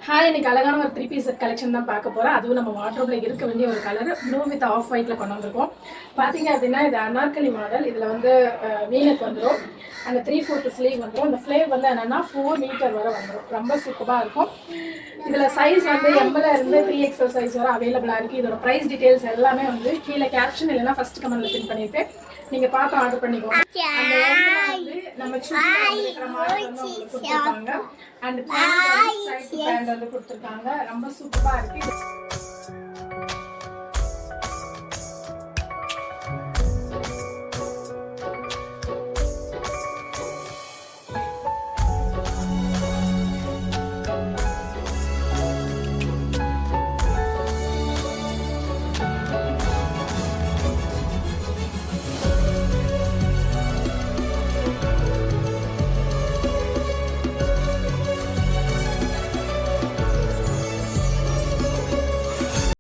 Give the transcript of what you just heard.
Hi இன்னைக்கு அழகான ஒரு 3 பீஸ் செட் கலெக்ஷன் தான் பார்க்க போகிறோம். அதுவும் நம்ம வாட்ரோப்ல இருக்க வேண்டிய ஒரு கலர் ப்ளூ வித் ஆஃப் ஒயிட்ல கொண்டு வந்திருக்கோம். பார்த்தீங்க அப்படின்னா இது அனார்கலி மாடல். இதில் வந்து வீனக் வந்துடும். அந்த 3/4 ஸ்லீவ் வந்துடும். இந்த ஃப்ளேவ் வந்து என்னென்னா 4 மீட்டர் வரை வந்துடும். ரொம்ப சூப்பராக இருக்கும். இதில் சைஸ் வந்து எம்எல்ல இருந்து 3XL சைஸ் வரை அவைலபிளாக இருக்குது. இதோட ப்ரைஸ் டீட்டெயில்ஸ் எல்லாமே வந்து கீழே கேப்ஷன் இல்லைன்னா ஃபர்ஸ்ட் கமெண்ட்ல பின் பண்ணியிருக்கேன். நீங்கள் பார்த்து ஆர்டர் பண்ணிக்கோங்க. வந்து நம்ம இருக்கிற மாடல் வந்து உங்களுக்கு கொடுத்துருக்காங்க. அண்ட் பேண்ட் வந்து கொடுத்துருக்காங்க. ரொம்ப சூப்பராக இருக்குது.